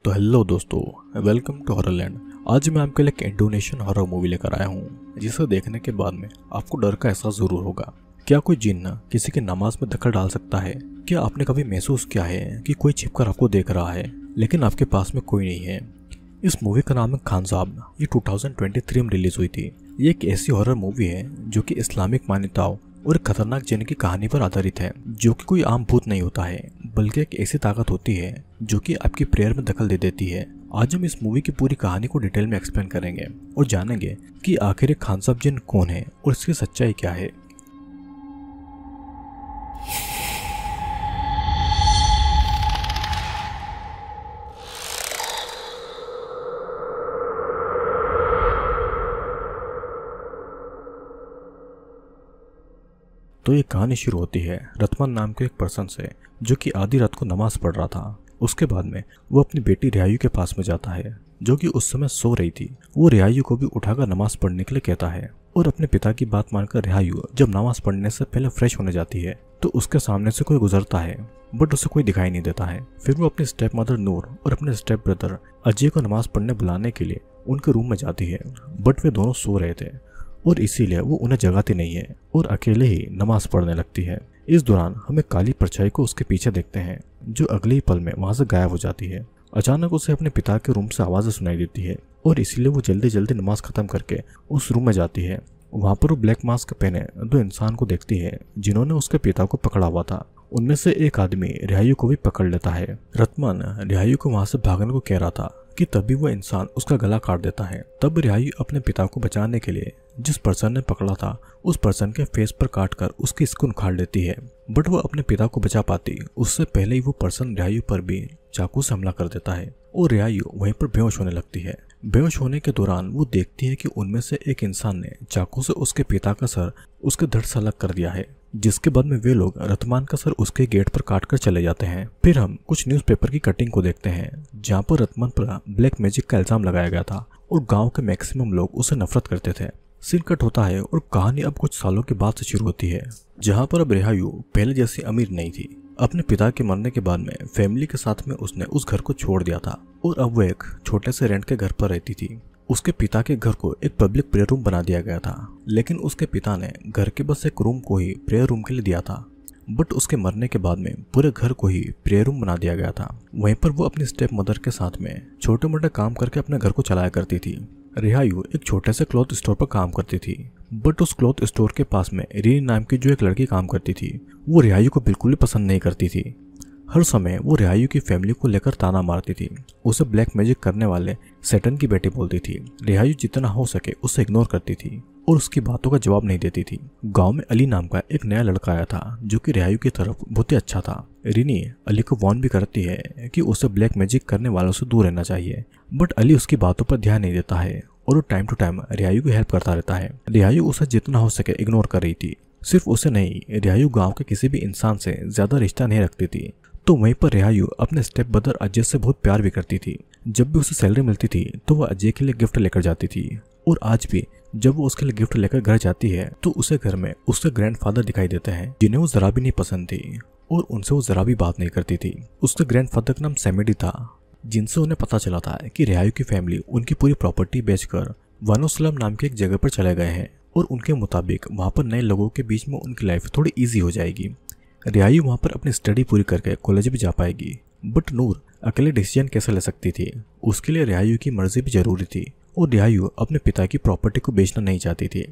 तो हेलो दोस्तों, welcome to हॉररलैंड। आज मैं आपके लिए एक इंडोनेशियन हॉरर मूवी लेकर आया हूँ, जिसे देखने के बाद में आपको डर का एहसास जरूर होगा। क्या कोई जिन्न किसी की नमाज में दखल डाल सकता है? क्या आपने कभी महसूस किया है कि कोई छिपकर आपको देख रहा है लेकिन आपके पास में कोई नहीं है? इस मूवी का नाम है खान साहब। ये 2023 में रिलीज हुई थी। ये एक ऐसी हॉरर मूवी है जो कि इस्लामिक मान्यताओं और खतरनाक जिन की कहानी पर आधारित है, जो कि कोई आम भूत नहीं होता है, बल्कि एक ऐसी ताकत होती है जो कि आपकी प्रेयर में दखल दे देती है। आज हम इस मूवी की पूरी कहानी को डिटेल में एक्सप्लेन करेंगे और जानेंगे कि आखिर एक खान साहब जिन कौन है और इसकी सच्चाई क्या है। तो ये कहानी शुरू होती है रतमान नाम के एक पर्सन से, जो कि आधी रात को नमाज पढ़ रहा था। उसके बाद में वो अपनी बेटी रिहायू के पास में जाता है, जो कि उस समय सो रही थी। वो रिहायू को भी उठाकर नमाज पढ़ने के लिए कहता है और अपने पिता की बात मानकर रिहायू जब नमाज पढ़ने से पहले फ्रेश होने जाती है तो उसके सामने से कोई गुजरता है, बट उसे कोई दिखाई नहीं देता है। फिर वो अपनी स्टेप मदर नूर और अपने स्टेप ब्रदर अजय को नमाज पढ़ने बुलाने के लिए उनके रूम में जाती है, बट वे दोनों सो रहे थे और इसीलिए वो उन्हें जगाती नहीं है और अकेले ही नमाज पढ़ने लगती है। इस दौरान हमें काली परछाई को उसके पीछे देखते हैं, जो अगले ही पल में वहां से गायब हो जाती है। अचानक उसे अपने पिता के रूम से आवाजें सुनाई देती है और इसीलिए वो जल्दी जल्दी नमाज खत्म करके उस रूम में जाती है। वहां पर वो ब्लैक मास्क पहने दो इंसान को देखती है, जिन्होंने उसके पिता को पकड़ा हुआ था। उनमें से एक आदमी रिहायू को भी पकड़ लेता है। रतमान रिहायू को वहां से भागने को कह रहा था कि तभी वो इंसान उसका गला काट देता है। तब रिहायू अपने पिता को बचाने के लिए जिस पर्सन ने पकड़ा था उस पर्सन के फेस पर काटकर उसकी स्किन उखाड़ लेती है, बट वो अपने पिता को बचा पाती उससे पहले ही वो पर्सन रिहायू पर भी चाकू से हमला कर देता है और रिहायू वहीं पर बेहोश होने लगती है। बेहोश होने के दौरान वो देखती है कि उनमें से एक इंसान ने चाकू से उसके पिता का सर उसके धड़ से अलग कर दिया है, जिसके बाद में वे लोग रतमान का सर उसके गेट पर काट कर चले जाते हैं। फिर हम कुछ न्यूज़पेपर की कटिंग को देखते हैं, जहाँ पर रतमान पर ब्लैक मैजिक का इल्जाम लगाया गया था और गांव के मैक्सिमम लोग उसे नफरत करते थे। सीन कट होता है और कहानी अब कुछ सालों के बाद से शुरू होती है, जहाँ पर अब रिहायू पहले जैसी अमीर नहीं थी। अपने पिता के मरने के बाद में फैमिली के साथ में उसने उस घर को छोड़ दिया था और अब वो एक छोटे से रेंट के घर पर रहती थी। उसके पिता के घर को एक पब्लिक प्रेयर रूम बना दिया गया था, लेकिन उसके पिता ने घर के बस एक रूम को ही प्रेयर रूम के लिए दिया था, बट उसके मरने के बाद में पूरे घर को ही प्रेयर रूम बना दिया गया था। वहीं पर वो अपनी स्टेप मदर के साथ में छोटे मोटे काम करके अपने घर को चलाया करती थी। रिहायू एक छोटे से क्लॉथ स्टोर पर काम करती थी, बट उस क्लॉथ स्टोर के पास में रीनी नाम की जो एक लड़की काम करती थी, वो रिहायू को बिल्कुल भी पसंद नहीं करती थी। हर समय वो रिहायू की फैमिली को लेकर ताना मारती थी, उसे ब्लैक मैजिक करने वाले सैटन की बेटी बोलती थी। रिहायू जितना हो सके उसे इग्नोर करती थी और उसकी बातों का जवाब नहीं देती थी। गांव में अली नाम का एक नया लड़का आया था, जो कि रिहायू की तरफ बहुत ही अच्छा था। रिनी अली को वार्न भी करती है कि उसे ब्लैक मैजिक करने वालों से दूर रहना चाहिए, बट अली उसकी बातों पर ध्यान नहीं देता है और वो टाइम टू टाइम रिहायू की हेल्प करता रहता है। रिहायू उसे जितना हो सके इग्नोर कर रही थी। सिर्फ उसे नहीं, रिहायू गाँव के किसी भी इंसान से ज्यादा रिश्ता नहीं रखती थी। तो वहीं पर रिहायू अपने स्टेप ब्रदर अजय से बहुत प्यार भी करती थी। जब भी उसे सैलरी मिलती थी तो वह अजय के लिए गिफ्ट लेकर जाती थी, और आज भी जब वो उसके लिए गिफ्ट लेकर घर जाती है तो उसे घर में उसके ग्रैंडफादर दिखाई देते हैं, जिन्हें वो जरा भी नहीं पसंद थी और उनसे वो जरा भी बात नहीं करती थी। उसके ग्रैंडफादर का नाम सैमिडी था, जिनसे उन्हें पता चला था कि रिहायू की फैमिली उनकी पूरी प्रॉपर्टी बेचकर वानुसलम नाम की एक जगह पर चले गए हैं और उनके मुताबिक वहाँ पर नए लोगों के बीच में उनकी लाइफ थोड़ी ईजी हो जाएगी। रिहायू वहाँ पर अपनी स्टडी पूरी करके कॉलेज भी जा पाएगी, बट नूर अकेले डिसीजन कैसे ले सकती थी? उसके लिए रिहायू की मर्जी भी जरूरी थी और रिहायू अपने पिता की प्रॉपर्टी को बेचना नहीं चाहती थी।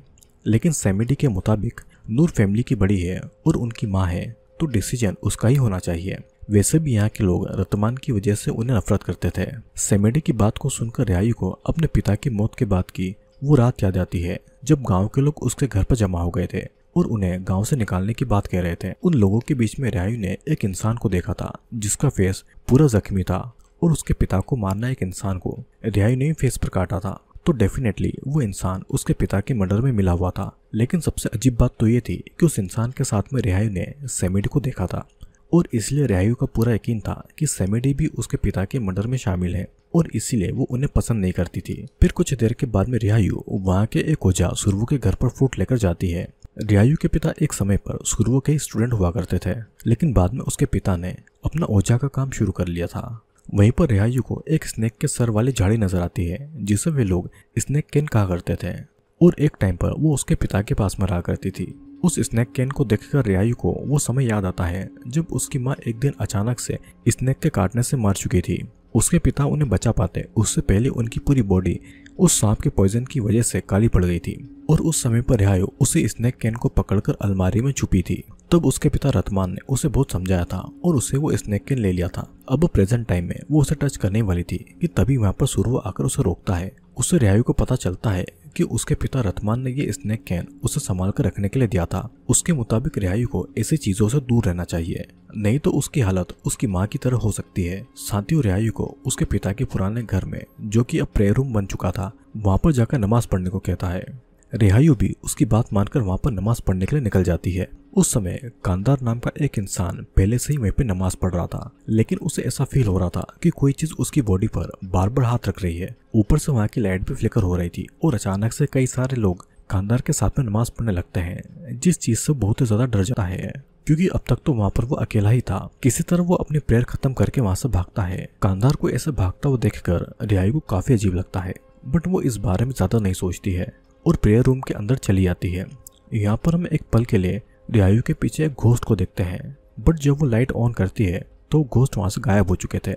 लेकिन सैमिडी के मुताबिक नूर फैमिली की बड़ी है और उनकी माँ है, तो डिसीजन उसका ही होना चाहिए। वैसे भी यहाँ के लोग रतमान की वजह से उन्हें नफरत करते थे। सैमिडी की बात को सुनकर रिहायू को अपने पिता की मौत के बाद की वो रात याद आती है, जब गाँव के लोग उसके घर पर जमा हो गए थे और उन्हें गांव से निकालने की बात कह रहे थे। उन लोगों के बीच में रिहायू ने एक इंसान को देखा था, जिसका फेस पूरा जख्मी था, और उसके पिता को मारना एक इंसान को रिहायू ने फेस पर काटा था, तो डेफिनेटली वो इंसान उसके पिता के मर्डर में मिला हुआ था। लेकिन सबसे अजीब बात तो ये थी कि उस इंसान के साथ में रिहायू ने सैमिडी को देखा था और इसलिए रिहायू का पूरा यकीन था कि सैमिडी भी उसके पिता के मर्डर में शामिल है और इसीलिए वो उन्हें पसंद नहीं करती थी। फिर कुछ देर के बाद में रिहायू वहाँ के एक ओझा सुरवू के घर पर फ्रूट लेकर जाती है। रिहायू के पिता एक समय पर सुरवू के स्टूडेंट हुआ करते थे, लेकिन बाद में उसके पिता ने अपना ओझा का काम शुरू कर लिया था। वहीं पर रिहायू को एक स्नेक के सर वाली झाड़ी नजर आती है जिसे वे लोग स्नेक केन कहा करते थे और एक टाइम पर वो उसके पिता के पास में रहा करती थी। उस स्नेक केन को देखकर रिहायू को वो समय याद आता है जब उसकी माँ एक दिन अचानक से स्नेक के काटने से मर चुकी थी। उसके पिता उन्हें बचा पाते उससे पहले उनकी पूरी बॉडी उस सांप के पॉइजन की वजह से काली पड़ गई थी और उस समय पर रिहायू उसी स्नेक केन को पकड़कर अलमारी में छुपी थी। तब उसके पिता रतमान ने उसे बहुत समझाया था और उसे वो स्नेक केन ले लिया था। अब प्रेजेंट टाइम में वो उसे टच करने वाली थी कि तभी वहाँ पर सुरु आकर उसे रोकता है। उससे रिहायू को पता चलता है कि उसके पिता रतमान ने ये स्नेक कैन उसे संभाल कर रखने के लिए दिया था। उसके मुताबिक रिहायू को ऐसी चीजों से दूर रहना चाहिए, नहीं तो उसकी हालत उसकी माँ की तरह हो सकती है। साथ ही रिहायू को उसके पिता के पुराने घर में, जो कि अब प्रेयर रूम बन चुका था, वहाँ पर जाकर नमाज पढ़ने को कहता है। रिहायू भी उसकी बात मानकर वहाँ पर नमाज पढ़ने के लिए निकल जाती है। उस समय कांदार नाम का एक इंसान पहले से ही वहीं पे नमाज पढ़ रहा था, लेकिन उसे ऐसा फील हो रहा था कि कोई चीज उसकी बॉडी पर बार बार हाथ रख रही है। ऊपर से वहाँ की लाइट भी फ्लिकर हो रही थी और अचानक से कई सारे लोग कांदार के साथ में नमाज पढ़ने लगते हैं, जिस चीज से बहुत ही ज्यादा डर जाता है क्योंकि अब तक तो वहाँ पर वो अकेला ही था। किसी तरह वो अपनी प्रेयर खत्म करके वहाँ से भागता है। कांदार को ऐसे भागता हुआ देखकर रिहायू को काफी अजीब लगता है, बट वो इस बारे में ज्यादा नहीं सोचती है और प्रेयर रूम के अंदर चली आती है। यहाँ पर हम एक पल के लिए रिहायू के पीछे एक घोस्ट को देखते हैं, बट जब वो लाइट ऑन करती है तो घोस्ट वहां से गायब हो चुके थे।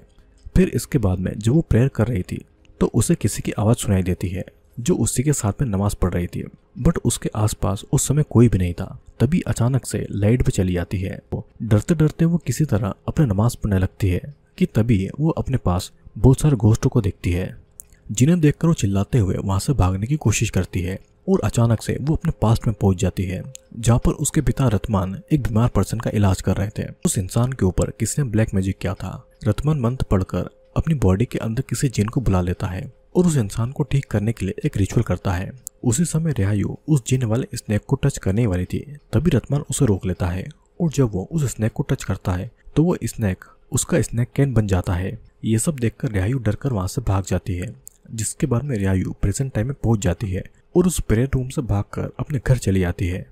फिर इसके बाद में जब वो प्रेयर कर रही थी तो उसे किसी की आवाज सुनाई देती है जो उसी के साथ में नमाज पढ़ रही थी, बट उसके आसपास उस समय कोई भी नहीं था। तभी अचानक से लाइट भी चली आती है। डरते डरते वो किसी तरह अपने नमाज पढ़ने लगती है कि तभी वो अपने पास बहुत सारे घोस्टों को देखती है, जिन्हें देखकर वो चिल्लाते हुए वहां से भागने की कोशिश करती है और अचानक से वो अपने पास्ट में पहुंच जाती है जहां पर उसके पिता रतमान एक बीमार पर्सन का इलाज कर रहे थे। उस इंसान के ऊपर किसी ने ब्लैक मैजिक किया था। रतमान मंत्र पढ़कर अपनी बॉडी के अंदर किसी जिन को बुला लेता है और उस इंसान को ठीक करने के लिए एक रिचुअल करता है। उसी समय रिहायू उस जिन वाले स्नेक को टच करने वाली थी, तभी रतमान उसे रोक लेता है और जब वो उस स्नेक को टच करता है तो वो स्नेक उसका स्नेक कैन बन जाता है। ये सब देखकर रिहायू डरकर वहां से भाग जाती है, जिसके बाद में रिहायू प्रेजेंट टाइम में पहुंच जाती है और उस प्रेयर रूम से भागकर अपने घर चली आती है।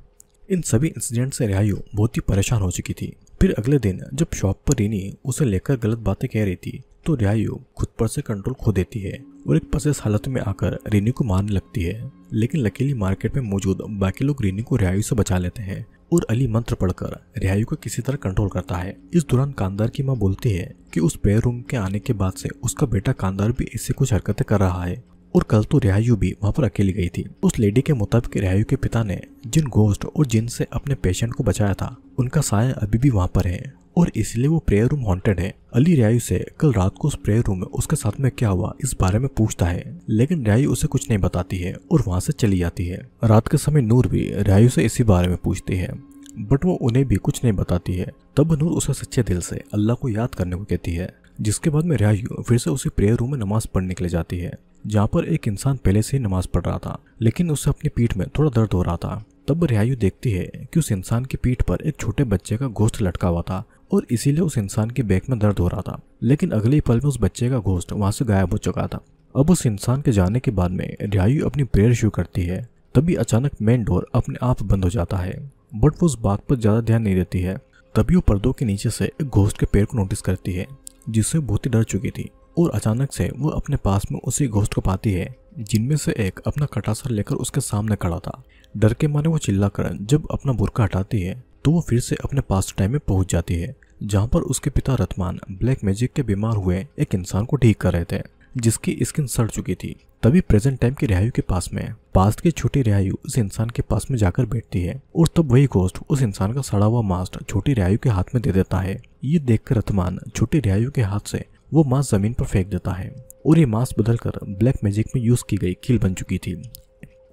इन सभी इंसिडेंट से रिहायू बहुत ही परेशान हो चुकी थी। फिर अगले दिन जब शॉप पर रीनी उसे लेकर गलत बातें कह रही थी तो रिहायू खुद पर से कंट्रोल खो देती है और एक पसेस हालत में आकर रीनी को मारने लगती है। लेकिन लकीली मार्केट में मौजूद बाकी लोग रीनी को रिहायू से बचा लेते हैं और अली मंत्र पढ़कर रिहायू को किसी तरह कंट्रोल करता है। इस दौरान कांदार की माँ बोलती है कि उस प्रेयर रूम के आने के बाद से उसका बेटा कांदार भी इससे कुछ हरकतें कर रहा है और कल तो रिहायू भी वहां पर अकेली गई थी। उस लेडी के मुताबिक रिहायू के पिता ने जिन घोस्ट और जिन से अपने पेशेंट को बचाया था उनका साया अभी भी वहां पर है और इसलिए वो प्रेयर रूम हॉन्टेड है। अली रिहायू से कल रात को उस प्रेयर रूम में उसके साथ में क्या हुआ इस बारे में पूछता है, लेकिन रिहायू उसे कुछ नहीं बताती है और वहां से चली जाती है। रात के समय नूर भी रिहायू से इसी बारे में पूछती है, बट वो उन्हें भी कुछ नहीं बताती है। तब नूर उसे सच्चे दिल से अल्लाह को याद करने को कहती है, जिसके बाद में रिहायू फिर से उसी प्रेयर रूम में नमाज पढ़ने के लिए जाती है, जहाँ पर एक इंसान पहले से ही नमाज पढ़ रहा था, लेकिन उसे अपनी पीठ में थोड़ा दर्द हो रहा था। तब रिहायू देखती है कि उस इंसान की पीठ पर एक छोटे बच्चे का गोश्त लटका हुआ था और इसीलिए उस इंसान के बैक में दर्द हो रहा था। लेकिन अगले पल में उस बच्चे का गोश्त वहां से गायब हो चुका था। अब उस इंसान के जाने के बाद में रिहायू अपनी प्रेयर शुरू करती है। तभी अचानक मेन डोर अपने आप बंद हो जाता है, बट वो उस बात पर ज्यादा ध्यान नहीं देती है। तभी वो पर्दों के नीचे से एक घोस्ट के पैर को नोटिस करती है, जिससे बहुत ही डर चुकी थी और अचानक से वो अपने पास में उसी घोस्ट को पाती है, जिनमें से एक अपना कटासर लेकर उसके सामने खड़ा था। डर के मारे वो चिल्लाकर जब अपना बुर्का हटाती है तो वो फिर से अपने पास्ट टाइम में पहुंच जाती है, जहां पर उसके पिता रतमान ब्लैक मैजिक के बीमार हुए एक इंसान को ठीक कर रहे थे, जिसकी स्किन सड़ चुकी थी। तभी प्रेजेंट टाइम की रिहायू के पास में पास्ट की छोटी रिहायू उस इंसान के पास में जाकर बैठती है और तब वही घोस्ट उस इंसान का सड़ा हुआ मास्क छोटी रिहायू के हाथ में दे देता है। ये देखकर रतमान छोटी रिहायू के हाथ से वो मास्क जमीन पर फेंक देता है और ये मास्क बदलकर ब्लैक मैजिक में यूज की गई कील बन चुकी थी।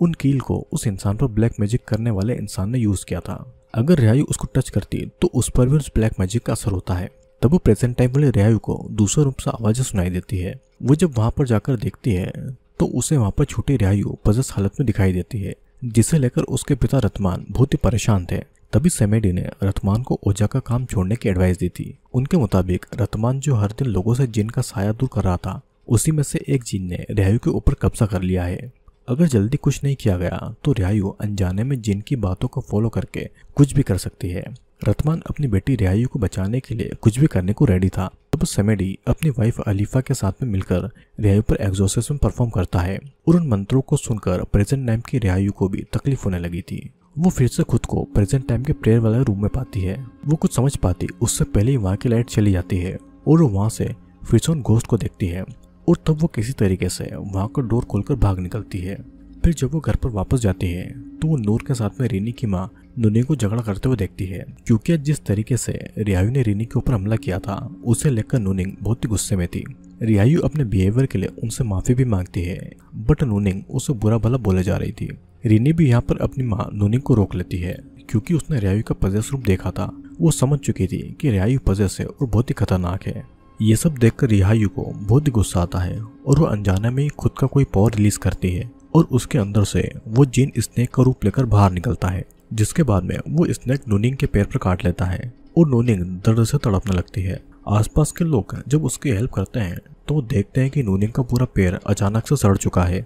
उन कील को उस इंसान पर ब्लैक मैजिक करने वाले इंसान ने यूज किया था। अगर रिहायू उसको टच करती तो उस पर भी उस ब्लैक मैजिक का असर होता है। तब वो प्रेजेंट टाइम वाले रिहायू को दूसरे रूप से आवाजें सुनाई देती है। वो जब वहां पर जाकर देखती है तो उसे वहां पर छोटी रिहायू पजस हालत में दिखाई देती है, जिसे लेकर उसके पिता रतमान बहुत ही परेशान थे। तभी सेमेडी ने रतमान को ओजा का काम छोड़ने की एडवाइस दी थी। उनके मुताबिक रतमान जो हर दिन लोगों से जिन का साया दूर कर रहा था, उसी में से एक जिन ने रिहायू के ऊपर कब्जा कर लिया है। अगर जल्दी कुछ नहीं किया गया तो रिहायू अनजाने में जिन की बातों को फॉलो करके कुछ भी कर सकती है। रतमान अपनी बेटी रियायू को बचाने के लिए कुछ भी करने को रेडी था। तब सेमेडी अपनी वाइफ अलीफा के साथ में मिलकर रियायू पर एग्जॉर्सिज्म परफॉर्म करता है और उन मंत्रों को सुनकर प्रेजेंट टाइम की रियायू को भी तकलीफ होने लगी थी। वो फिर से खुद को प्रेजेंट टाइम के प्रेयर वाले रूम में पाती है। वो कुछ समझ पाती उससे पहले ही वहाँ की लाइट चली जाती है और वो वहाँ से फिर से उन घोस्ट को देखती है और तब वो किसी तरीके से वहाँ का डोर खोलकर भाग निकलती है। फिर जब वो घर पर वापस जाती है तो वो नूर के साथ में रीनी की माँ नूनी को झगड़ा करते हुए देखती है, क्योंकि जिस तरीके से रियायू ने रीनी के ऊपर हमला किया था उसे लेकर नूनिंग बहुत ही गुस्से में थी। रियायू अपने बिहेवियर के लिए उनसे माफी भी मांगती है, बट नूनिंग उसे बुरा भला बोले जा रही थी। रीनी भी यहाँ पर अपनी माँ नूनिंग को रोक लेती है, क्योंकि उसने रियायू का पजेस रूप देखा था। वो समझ चुकी थी कि रियायू पजेस है और बहुत ही खतरनाक है। ये सब देखकर रियायू को बहुत ही गुस्सा आता है और वो अनजाने में ही खुद का कोई पावर रिलीज करती है और उसके अंदर से वो जिन स्नेक का रूप लेकर बाहर निकलता है, जिसके बाद में वो स्नेक नूनिंग के पैर पर काट लेता है और नूनिंग दर्द से तड़पने लगती है। आसपास के लोग जब उसकी हेल्प करते हैं तो वो देखते हैं कि नूनिंग का पूरा पैर अचानक से सड़ चुका है।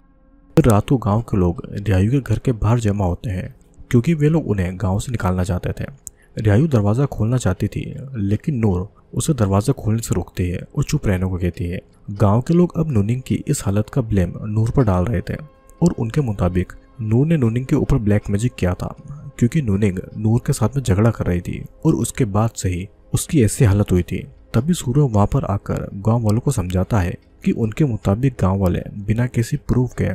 फिर रात को गांव के लोग रियायू के घर के बाहर जमा होते हैं, क्योंकि वे लोग उन्हें गांव से निकालना चाहते थे। रियायू दरवाजा खोलना चाहती थी, लेकिन नूर उसे दरवाजा खोलने से रोकती है और चुप रहने को कहती है। गांव के लोग अब नूनिंग की इस हालत का ब्लेम नूर पर डाल रहे थे और उनके मुताबिक नूर ने नूनिंग के ऊपर ब्लैक मैजिक किया था, क्योंकि नूनिंग नूर के साथ में झगड़ा कर रही थी और उसके बाद से ही उसकी ऐसी हालत हुई थी। तभी सूर्य वहां पर आकर गांव वालों को समझाता है कि उनके मुताबिक गांव वाले बिना किसी प्रूफ के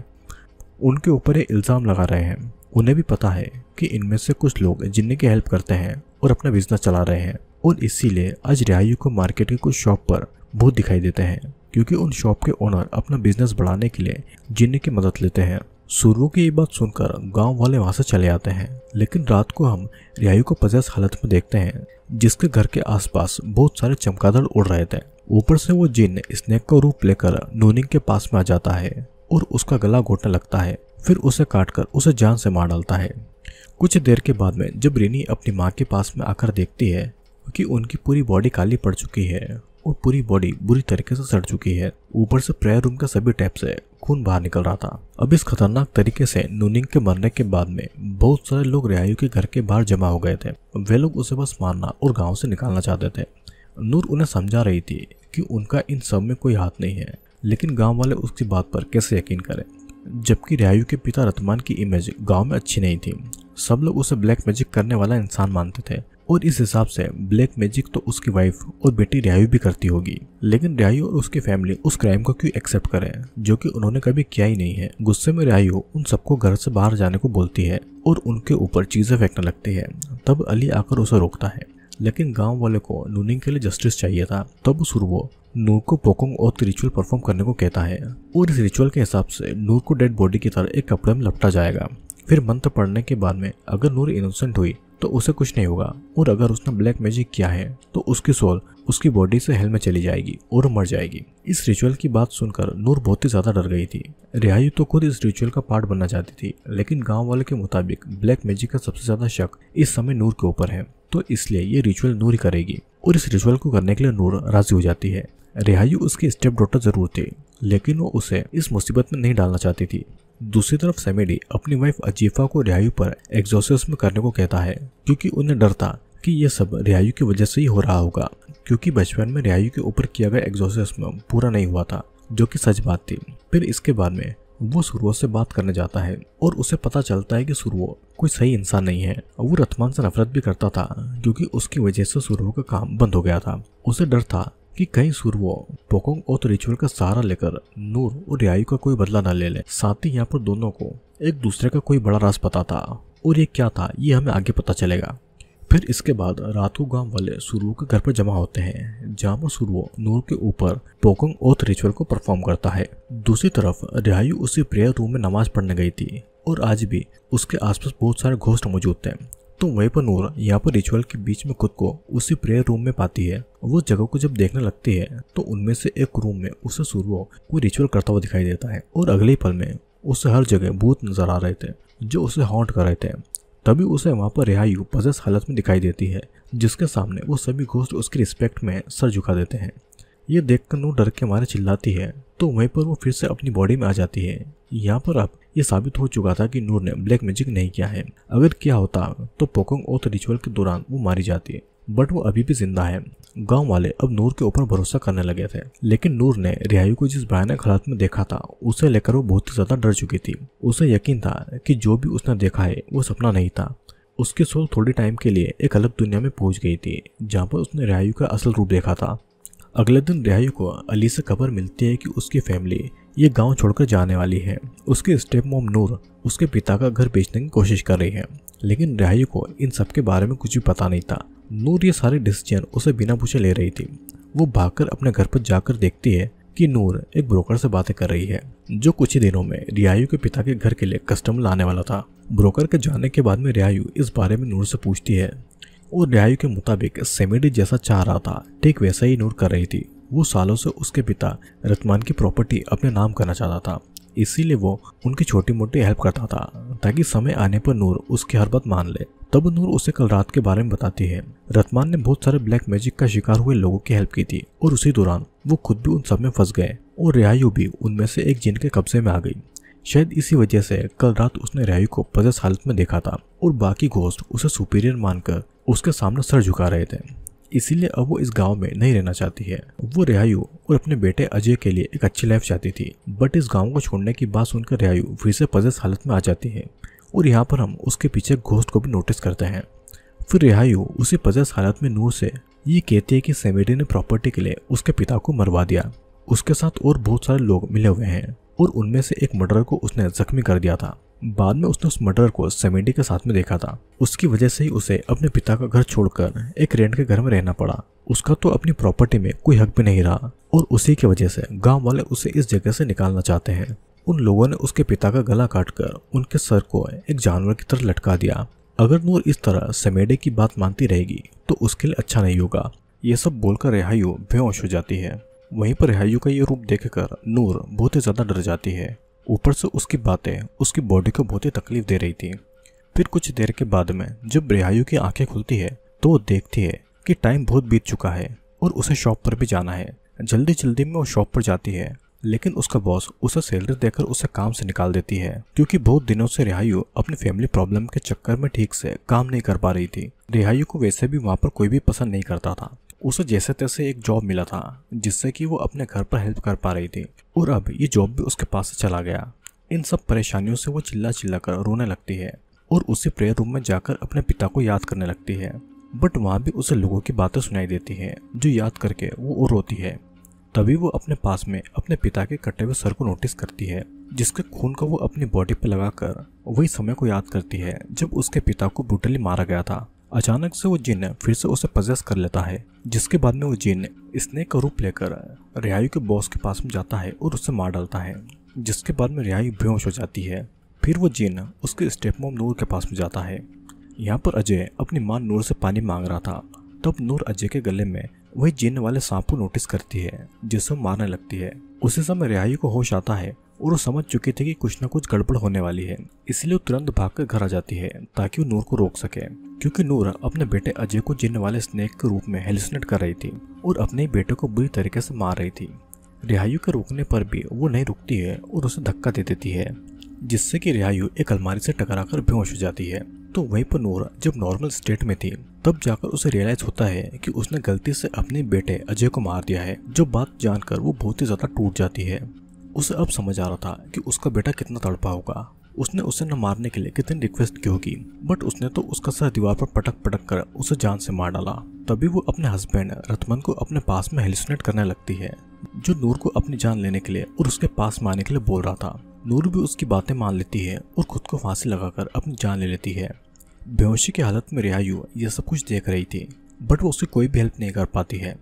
उनके ऊपर ये इल्जाम लगा रहे हैं। उन्हें भी पता है कि इनमें से कुछ लोग जिन्ने की हेल्प करते हैं और अपना बिजनेस चला रहे हैं, और इसीलिए आज रियायू को मार्केट की कुछ शॉप पर भूत दिखाई देते हैं, क्योंकि उन शॉप के ओनर अपना बिजनेस बढ़ाने के लिए जिन्ने की मदद लेते हैं। सूर्य की ये बात सुनकर गांव वाले वहां से चले आते हैं, लेकिन रात को हम रियायू को पजेस हालत में देखते हैं, जिसके घर के आसपास बहुत सारे चमगादड़ उड़ रहे थे। ऊपर से वो जिन स्नेक का रूप लेकर नूनिंग के पास में आ जाता है और उसका गला घोटने लगता है, फिर उसे काटकर उसे जान से मार डालता है। कुछ देर के बाद में जब रीनी अपनी माँ के पास में आकर देखती है कि उनकी पूरी बॉडी काली पड़ चुकी है और पूरी बॉडी बुरी तरीके से सड़ चुकी है, ऊपर से प्रेयर रूम के सभी टैप से खून बाहर निकल रहा था। अब इस खतरनाक तरीके से नूनिंग के मरने के बाद में बहुत सारे लोग रियायू के घर के बाहर जमा हो गए थे। वे लोग उसे बस मारना और गाँव से निकालना चाहते थे। नूर उन्हें समझा रही थी कि उनका इन सब में कोई हाथ नहीं है, लेकिन गाँव वाले उसकी बात पर कैसे यकीन करें, जबकि रियायू के पिता रतमान की इमेज गांव में अच्छी नहीं थी। सब लोग उसे ब्लैक मैजिक करने वाला इंसान मानते थे और इस हिसाब से ब्लैक मैजिक तो उसकी वाइफ और बेटी रियायू भी करती होगी। लेकिन रियायू और उसकी फैमिली उस क्राइम को क्यों एक्सेप्ट करें जो कि उन्होंने कभी किया ही नहीं है। गुस्से में रियायू उन सबको घर से बाहर जाने को बोलती है और उनके ऊपर चीजें फेंकने लगती है। तब अली आकर उसे रोकता है, लेकिन गाँव वाले को नूनिंग के लिए जस्टिस चाहिए था। तब सुरवो नूर को पोकोंग ओथ रिचुअल परफॉर्म करने को कहता है और इस रिचुअल के हिसाब से नूर को डेड बॉडी की तरह एक कपड़े में लपटा जाएगा। फिर मंत्र पढ़ने के बाद में अगर नूर इनोसेंट हुई तो उसे कुछ नहीं होगा, और अगर उसने ब्लैक मैजिक किया है तो उसकी सोल उसकी बॉडी से हेल में चली जाएगी और मर जाएगी। इस रिचुअल की बात सुनकर नूर बहुत ही ज्यादा डर गई थी। रियायू तो खुद इस रिचुअल का पार्ट बनना चाहती थी, लेकिन गांव वाले के मुताबिक ब्लैक मैजिक का सबसे ज्यादा शक इस समय नूर के ऊपर है, तो इसलिए ये रिचुअल नूर ही करेगी और इस रिचुअल को करने के लिए नूर राजी हो जाती है। रियायू उसकी स्टेप डॉटर जरूर थी, लेकिन वो उसे इस मुसीबत में नहीं डालना चाहती थी। दूसरी तरफ सेमेडी अपनी वाइफ अजीफा को रियायू पर एग्जॉर्सिज्म करने को कहता है, क्योंकि उन्हें डर था कि ये सब रियायू की वजह से ही हो रहा होगा, क्योंकि बचपन में रियायू के ऊपर किया गया एग्जॉर्सिज्म पूरा नहीं हुआ था, जो कि सच बात थी। फिर इसके बाद में वो सुरवो से बात करने जाता है और उसे पता चलता है कि सुरवो कोई सही इंसान नहीं है। वो रतमान से नफरत भी करता था, क्योंकि उसकी वजह से सुरवो का काम बंद हो गया था। उसे डर था कि कहीं सुरवो पोकोंग ओथ रिचुअल का सहारा लेकर नूर और रियायू का कोई बदला न ले ले। साथ ही यहाँ पर दोनों को एक दूसरे का कोई बड़ा राज पता था, और ये क्या था ये हमें आगे पता चलेगा। फिर इसके बाद रात को गांव वाले सुरवो के घर पर जमा होते हैं, जहाँ पर सुरवो नूर के ऊपर पोकोंग ओथ रिचुअल को परफॉर्म करता है। दूसरी तरफ रियायू उसी प्रेयर रूम में नमाज पढ़ने गई थी और आज भी उसके आसपास बहुत सारे घोस्ट मौजूद थे। तो वहीं पर नूर यहाँ पर रिचुअल के बीच में खुद को उसी प्रेयर रूम में पाती है। वो जगह को जब देखने लगती है तो उनमें से एक रूम में उसे सुरवो कोई रिचुअल करता हुआ दिखाई देता है, और अगले पल में उसे हर जगह भूत नजर आ रहे थे जो उसे हॉन्ट कर रहे थे। तभी उसे वहाँ पर रियायू पजेस हालत में दिखाई देती है, जिसके सामने वो सभी घोस्ट उसकी रिस्पेक्ट में सर झुका देते हैं। ये देखकर नूर डर के मारे चिल्लाती है, तो वहीं पर वो फिर से अपनी बॉडी में आ जाती है। यहाँ पर अब ये साबित हो चुका था कि नूर ने ब्लैक मैजिक नहीं किया है। अगर किया होता तो पोकोंग ओथ रिचुअल के दौरान वो मारी जाती, बट वो अभी भी जिंदा है। गांव वाले अब नूर के ऊपर भरोसा करने लगे थे, लेकिन नूर ने रिहायू को जिस भयानक हालत में देखा था उसे लेकर वो बहुत ही ज्यादा डर चुकी थी। उसे यकीन था कि जो भी उसने देखा है वो सपना नहीं था। उसकी सोल थोड़ी टाइम के लिए एक अलग दुनिया में पहुंच गई थी, जहाँ पर उसने रिहायू का असल रूप देखा था। अगले दिन रिहायू को अली से खबर मिलती है कि उसकी फैमिली ये गांव छोड़कर जाने वाली है। उसकी स्टेप मॉम नूर उसके पिता का घर बेचने की कोशिश कर रही है, लेकिन रिहायू को इन सब के बारे में कुछ भी पता नहीं था। नूर ये सारे डिसीजन उसे बिना पूछे ले रही थी। वो भागकर अपने घर पर जाकर देखती है कि नूर एक ब्रोकर से बातें कर रही है, जो कुछ ही दिनों में रिहायू के पिता के घर के लिए कस्टमर लाने वाला था। ब्रोकर के जाने के बाद में रिहायू इस बारे में नूर से पूछती है और रिहायू के मुताबिक सेमेडी जैसा चाह रहा था ठीक वैसा ही नूर कर रही थी। वो सालों से उसके पिता रतमान की प्रॉपर्टी अपने नाम करना चाहता था, इसीलिए वो उनकी छोटी मोटी हेल्प करता था ताकि समय आने पर नूर उसकी हर बात मान ले। तब नूर उसे कल रात के बारे में बताती है। रतमान ने बहुत सारे ब्लैक मैजिक का शिकार हुए लोगों की हेल्प की थी और उसी दौरान वो खुद भी उन सब में फंस गए और रिहायू भी उनमें से एक जिन के कब्जे में आ गई। शायद इसी वजह से कल रात उसने रिहायू को पजेस हालत में देखा था और बाकी घोस्ट उसे सुपीरियर मानकर उसके सामने सर झुका रहे थे। इसीलिए अब वो इस गांव में नहीं रहना चाहती है। वो रिहायू और अपने बेटे अजय के लिए एक अच्छी लाइफ चाहती थी, बट इस गांव को छोड़ने की बात सुनकर रिहायू फिर से पजेस हालत में आ जाती है और यहाँ पर हम उसके पीछे घोस्ट को भी नोटिस करते हैं। फिर रिहायू उसी पजेस हालत में नूर से ये कहती है कि सेमेडी ने प्रॉपर्टी के लिए उसके पिता को मरवा दिया। उसके साथ और बहुत सारे लोग मिले हुए हैं और उनमें से एक मर्डरर को उसने जख्मी कर दिया था। बाद में उसने उस मर्डरर को सेमेडी के साथ में देखा था। उसकी वजह से ही उसे अपने पिता का घर छोड़कर एक रेंट के घर में रहना पड़ा। उसका तो अपनी प्रॉपर्टी में कोई हक भी नहीं रहा और उसी की वजह से गांव वाले उसे इस जगह से निकालना चाहते हैं। उन लोगों ने उसके पिता का गला काटकर उनके सर को एक जानवर की तरह लटका दिया। अगर नूर इस तरह सेमेडी की बात मानती रहेगी तो उसके लिए अच्छा नहीं होगा। ये सब बोलकर रिहायू बेहोश हो जाती है। वहीं पर रिहायू का ये रूप देखकर नूर बहुत ही ज्यादा डर जाती है। ऊपर से उसकी बातें उसकी बॉडी को बहुत ही तकलीफ दे रही थी। फिर कुछ देर के बाद में जब रिहायू की आंखें खुलती है तो वो देखती है कि टाइम बहुत बीत चुका है और उसे शॉप पर भी जाना है। जल्दी जल्दी में वो शॉप पर जाती है, लेकिन उसका बॉस उसे सैलरी देकर उसे काम से निकाल देती है, क्योंकि बहुत दिनों से रिहायू अपनी फैमिली प्रॉब्लम के चक्कर में ठीक से काम नहीं कर पा रही थी। रिहायू को वैसे भी वहाँ पर कोई भी पसंद नहीं करता था। उसे जैसे तैसे एक जॉब मिला था जिससे कि वो अपने घर पर हेल्प कर पा रही थी और अब ये जॉब भी उसके पास से चला गया। इन सब परेशानियों से वो चिल्ला चिल्ला कर रोने लगती है और उसी प्रेयर रूम में जाकर अपने पिता को याद करने लगती है। बट वहाँ भी उसे लोगों की बातें सुनाई देती हैं जो याद करके वो और रोती है। तभी वो अपने पास में अपने पिता के कटे हुए सर को नोटिस करती है, जिसके खून को वो अपनी बॉडी पर लगाकर वही समय को याद करती है जब उसके पिता को ब्रूटली मारा गया था। अचानक से वो जिन फिर से उसे पजेस कर लेता है, जिसके बाद में वो जिन स्नेक का रूप लेकर रिहायू के बॉस के पास में जाता है और उसे मार डालता है, जिसके बाद में रिहायू बेहोश हो जाती है। फिर वो जिन उसके स्टेप मॉम नूर के पास में जाता है। यहाँ पर अजय अपनी मां नूर से पानी मांग रहा था। तब नूर अजय के गले में वही जिन वाले सांप को नोटिस करती है जिसे मारने लगती है। उसी समय रिहायू को होश आता है और वो समझ चुकी थी कि कुछ न कुछ गड़बड़ होने वाली है, इसलिए वो तुरंत भागकर घर आ जाती है ताकि वो नूर को रोक सके, क्योंकि नूर अपने बेटे अजय को जिन वाले स्नेक के रूप में हेलुसिनेट कर रही थी और अपने बेटे को बुरी तरीके से मार रही थी। रिहायू के रोकने पर भी वो नहीं रुकती है और उसे धक्का दे देती है, जिससे कि रिहायू एक अलमारी से टकराकर बेहोश हो जाती है। तो वहीं पर नूर जब नॉर्मल स्टेट में थी तब जाकर उसे रियलाइज होता है कि उसने गलती से अपने बेटे अजय को मार दिया है। जो बात जानकर वो बहुत ही ज्यादा टूट जाती है। उसे अब समझ आ रहा था कि उसका बेटा कितना तड़पा होगा। उसने उसे न मारने के लिए कितनी रिक्वेस्ट की होगी, बट उसने तो उसका सर दीवार पर पटक पटक कर उसे जान से मार डाला। तभी वो अपने हस्बैंड रतमन को अपने पास में हेलुसिनेट करने लगती है, जो नूर को अपनी जान लेने के लिए और उसके पास में आने के लिए बोल रहा था। नूर भी उसकी बातें मान लेती है और खुद को फांसी लगाकर अपनी जान ले लेती है। बेहोशी की हालत में रिहायू ये सब कुछ देख रही थी, बट वो उसकी कोई भी हेल्प नहीं कर पाती है।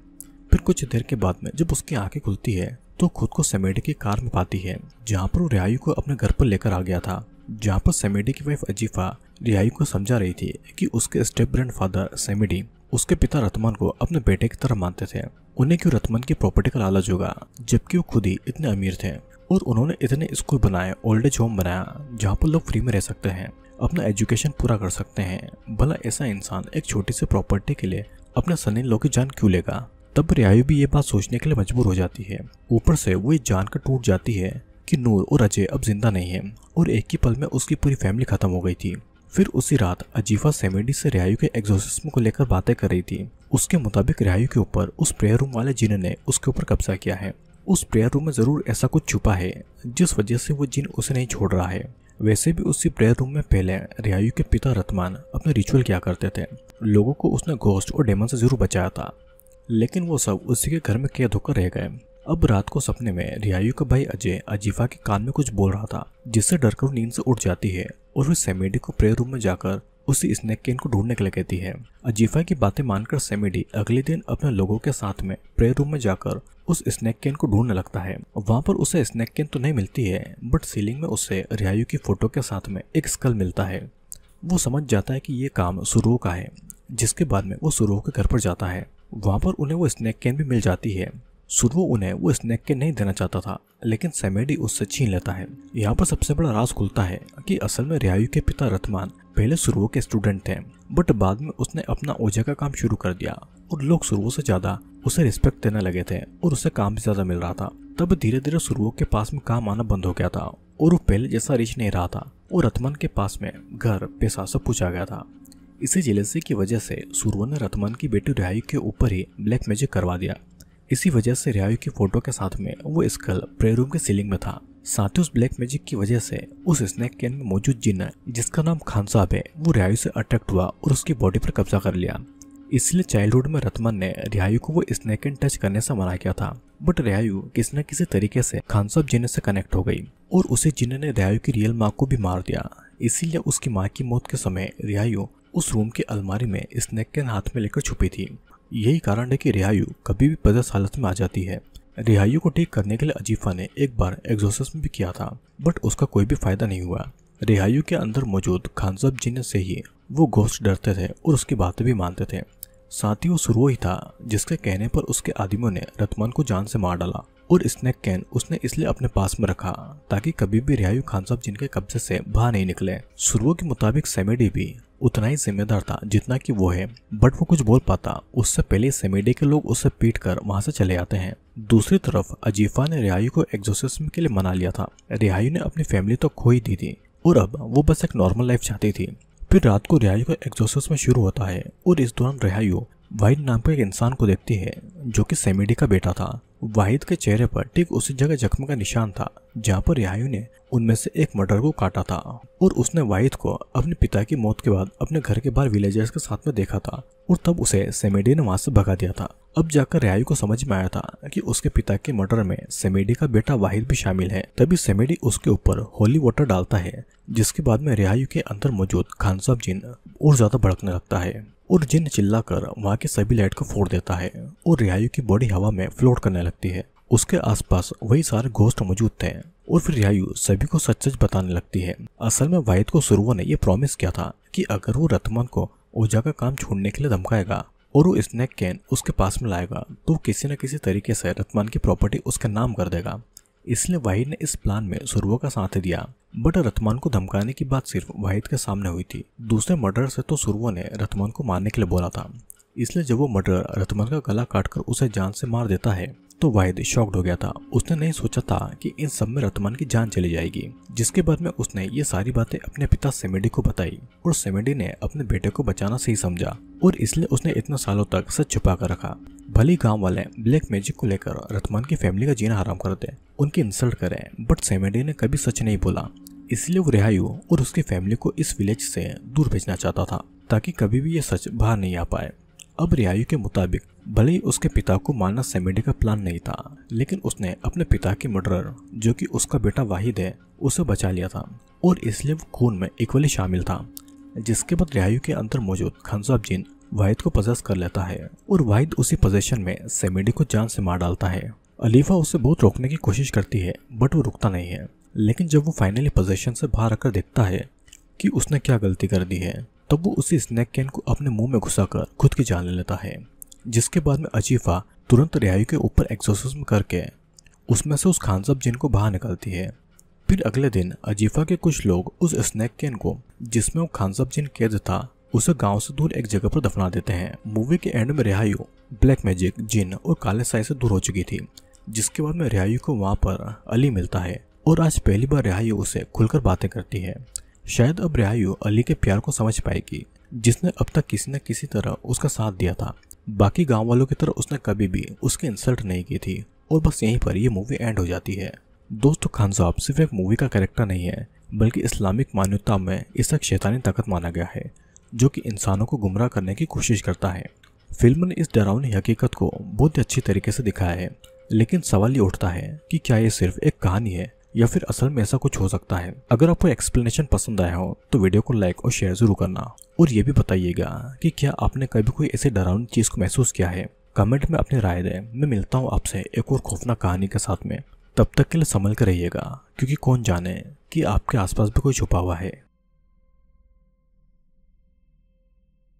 फिर कुछ देर के बाद में जब उसकी आंखें खुलती है तो खुद को सेमेडी की कार में पाती है, जहाँ पर वो रिहायू को अपने घर पर लेकर आ गया था। जहाँ पर सेमेडी की वाइफ अजीफा रिहायू को समझा रही थी कि उसके स्टेप ग्रैंडफादर सेमेडी उसके पिता रतमान को अपने बेटे की तरह मानते थे। उन्हें क्यों रतमान की प्रॉपर्टी का लालच होगा, जबकि वो खुद ही इतने अमीर थे और उन्होंने इतने स्कूल बनाए, ओल्ड एज होम बनाया जहाँ पर लोग फ्री में रह सकते हैं, अपना एजुकेशन पूरा कर सकते हैं। भला ऐसा इंसान एक छोटी सी प्रॉपर्टी के लिए अपने सन इन लॉ की जान क्यों लेगा। तब रिहायू भी ये बात सोचने के लिए मजबूर हो जाती है। ऊपर से वो ये जानकर टूट जाती है कि नूर और अजय अब जिंदा नहीं है और एक ही पल में उसकी पूरी फैमिली खत्म हो गई थी। फिर उसी रात अजीफा सेमेडी से रिहायू के एग्जॉर्सिज्म को लेकर बातें कर रही थी। उसके मुताबिक रिहायू के ऊपर उस प्रेयर रूम वाले जिन ने उसके ऊपर कब्जा किया है। उस प्रेयर रूम में जरूर ऐसा कुछ छुपा है जिस वजह से वो जिन उसे नहीं छोड़ रहा है। वैसे भी उसी प्रेयर रूम में पहले रिहायू के पिता रतमान अपने रिचुअल किया करते थे। लोगों को उसने घोस्ट और डेमन से जरूर बचाया था, लेकिन वो सब उसी के घर में कैद होकर रह गए। अब रात को सपने में रिहायू का भाई अजय अजीफा के कान में कुछ बोल रहा था, जिससे डरकर वो नींद से उठ जाती है और फिर सेमेडी को प्रेयर रूम में जाकर उसी स्नैक केन को ढूंढने के लिए कहती है। अजीफा की बातें मानकर सेमेडी अगले दिन अपने लोगों के साथ में प्रेयर रूम में जाकर उस स्नैक केन को ढूंढने लगता है। वहां पर उसे स्नैक केन तो नहीं मिलती है, बट सीलिंग में उसे रिहायू की फोटो के साथ में एक स्कल मिलता है। वो समझ जाता है कि ये काम सुरुओ का है, जिसके बाद में वो सुरुओ के घर पर जाता है। वहां पर उन्हें वो स्नैक केन भी मिल जाती है। सुरुओ उन्हें वो स्नैक केन नहीं देना चाहता था, लेकिन सेमेडी उससे छीन लेता है। यहाँ पर सबसे बड़ा राज खुलता है कि असल में रिहायू के पिता रतमान पहले सुरुओ के स्टूडेंट थे, बट बाद में उसने अपना ओझा का काम शुरू कर दिया और लोग सुरुओ से ज्यादा उसे रिस्पेक्ट देने लगे थे और उसे काम भी ज्यादा मिल रहा था। तब धीरे धीरे सुरुओ के पास में काम आना बंद हो गया था और वो पहले जैसा रिच नहीं रहा था और रतमान के पास में घर पैसा सब कुछ आ गया था। इसी जेलसी की वजह से सुरुओ ने रतमान की बेटी रिहायू के ऊपर ही ब्लैक मैजिक करवा दिया। इसी वजह से रिहायू की फोटो के साथ में वो स्कल प्रेयर रूम के सीलिंग में था। साथ ही उस ब्लैक मैजिक की वजह से उस स्नैक कैन में मौजूद जिन्न जिसका नाम खान साहब है, वो रिहायू से अट्रैक्ट हुआ और उसकी बॉडी पर कब्जा कर लिया। इसलिए चाइल्डहुड में रतमान ने रिहायू को वो स्नैक कैन टच करने से मना किया था, बट रिहायू किसी न किसी तरीके से खान साहब जिन्न से कनेक्ट हो गई और उसी जिन्न ने रिहायू की रियल माँ को भी मार दिया। इसीलिए उसकी माँ की मौत के समय रिहायू उस रूम की अलमारी में स्नैक कैन हाथ में लेकर छुपी थी। यही कारण है कि रिहायू कभी भी पदस हालत में आ जाती है। रिहायू को ठीक करने के लिए अजीफा ने एक बार एग्जॉर्सिज्म भी किया था, बट उसका कोई भी फायदा नहीं हुआ। रिहायू के अंदर मौजूद खान साहब जिन्न से ही वो घोस्ट डरते थे और उसकी बातें भी मानते थे। साथ ही वो सुरुओ ही था जिसके कहने पर उसके आदिमों ने रतमान को जान से मार डाला और स्नैक कैन उसने इसलिए अपने पास में रखा ताकि कभी भी रिहायू खान साहब जिनके कब्जे से बाहर नहीं निकले। सुरुओ के मुताबिक सेमेडी भी उतना ही जिम्मेदार था जितना कि वो है, बट वो कुछ बोल पाता उससे पहले सेमेडी के लोग उसे पीट कर वहां से चले आते हैं। दूसरी तरफ अजीफा ने रिहायू को एग्जॉर्सिज्म के लिए मना लिया था। रिहायू ने अपनी फैमिली तो खो ही दी थी और अब वो बस एक नॉर्मल लाइफ चाहती थी। फिर रात को रिहायू का एग्जॉर्सिज्म शुरू होता है और इस दौरान रिहायू वाहिद नाम के एक इंसान को देखती है जो कि सेमेडी का बेटा था। वाहिद के चेहरे पर ठीक उसी जगह जख्म का निशान था जहाँ पर रिहायू ने उनमें से एक मर्डर को काटा था और उसने वाहिद को अपने पिता की मौत के बाद अपने घर के बाहर विलेजर्स के साथ में देखा था और तब उसे सेमेडी ने वहां से भगा दिया था। अब जाकर रिहायू को समझ में आया था कि उसके पिता के मर्डर में सेमेडी का बेटा वाहिद भी शामिल है। तभी सेमेडी उसके ऊपर होली वाटर डालता है, जिसके बाद में रिहायू के अंदर मौजूद खान साहब जिन्न और ज्यादा भड़कने लगता है और जिन्न चिल्लाकर वहां के सभी लाइट को फोड़ देता है और रिहायू की बॉडी हवा में फ्लोट करने लगती है। उसके आसपास वही सारे घोस्ट मौजूद थे और फिर रिहायू सभी को सच सच बताने लगती है। असल में वाहिद को सुरुओ ने यह प्रॉमिस किया था कि अगर वो रतमान को ओझा का काम छोड़ने के लिए धमकाएगा और वो स्नैक कैन उसके पास में लाएगा तो किसी न किसी तरीके से रतमान की प्रॉपर्टी उसका नाम कर देगा। इसलिए वाहिद ने इस प्लान में सुरुओ का साथ दिया, बट रतमान को धमकाने की बात सिर्फ वाहिद के सामने हुई थी। दूसरे मर्डर से तो सुरुओ ने रतमान को मारने के लिए बोला था। इसलिए जब वो मर्डर रतमान का गला काटकर उसे जान से मार देता है तो वाहिद शॉक्ड हो गया था। उसने नहीं सोचा था कि इन सब में रतमान की जान चली जाएगी। जिसके बाद में उसने ये सारी बातें अपने पिता सेमेडी को बताई और सेमेडी ने अपने बेटे को बचाना सही समझा और इसलिए उसने इतने सालों तक सच छुपा कर रखा। भले गांव वाले ब्लैक मैजिक को लेकर रतमान की फैमिली का जीना हराम कर दे, उनकी इंसल्ट करें, बट सेमेडी ने कभी सच नहीं बोला। इसलिए वो रिहायू और उसकी फैमिली को इस विलेज से दूर भेजना चाहता था ताकि कभी भी ये सच बाहर नहीं आ पाए। अब रिहायू के मुताबिक भले ही उसके पिता को मारना सेमेडी का प्लान नहीं था, लेकिन उसने अपने पिता की मर्डरर जो कि उसका बेटा वाहिद है उसे बचा लिया था और इसलिए वो खून में इक्वली शामिल था। जिसके बाद रिहायू के अंदर मौजूद खान साहब जिन्न वाहिद को पजेस कर लेता है और वाहिद उसी पोजीशन में सेमेडी को जान से मार डालता है। अलीफा उसे बहुत रोकने की कोशिश करती है, बट वो रुकता नहीं है। लेकिन जब वो फाइनली पोजीशन से बाहर आकर देखता है कि उसने क्या गलती कर दी है, तब वो उसी स्नैक कैन को अपने मुंह में घुसाकर खुद की जान ले लेता है। जिसके बाद में अजीफा तुरंत रिहायू के ऊपर एग्जॉर्सिज्म करके उसमें से उस खान साहब जिन्न को बाहर निकालती है। फिर अगले दिन अजीफा के कुछ लोग उस स्नैक कैन को जिसमें वो खान साहब जिन्न कैद था उसे गांव से दूर एक जगह पर दफना देते हैं। मूवी के एंड में रिहायू ब्लैक मैजिक, जिन्न और काले साई से दूर हो चुकी थी। जिसके बाद में रिहायू को वहां पर अली मिलता है और आज पहली बार रिहायू उससे खुलकर बातें करती है। शायद अब रिहायू अली के प्यार को समझ पाएगी, जिसने अब तक किसी न किसी तरह उसका साथ दिया था। बाकी गांव वालों की तरह उसने कभी भी उसकी इंसल्ट नहीं की थी। और बस यहीं पर यह मूवी एंड हो जाती है। दोस्तों, खान साहब सिर्फ एक मूवी का कैरेक्टर नहीं है, बल्कि इस्लामिक मान्यता में इस एक शैतानी ताकत माना गया है, जो कि इंसानों को गुमराह करने की कोशिश करता है। फिल्म ने इस डरावनी हकीकत को बहुत ही अच्छी तरीके से दिखाया है, लेकिन सवाल ये उठता है कि क्या ये सिर्फ एक कहानी है या फिर असल में ऐसा कुछ हो सकता है। अगर आपको एक्सप्लेनेशन पसंद आया हो तो वीडियो को लाइक और शेयर जरूर करना, और ये भी बताइएगा कि क्या आपने कभी कोई ऐसे डरावनी चीज को महसूस किया है। कमेंट में अपनी राय दें। मैं मिलता हूँ आपसे एक और खौफनाक कहानी के साथ में। तब तक के लिए संभल कर रहिएगा, क्योंकि कौन जाने कि आपके आसपास भी कोई छुपा हुआ है।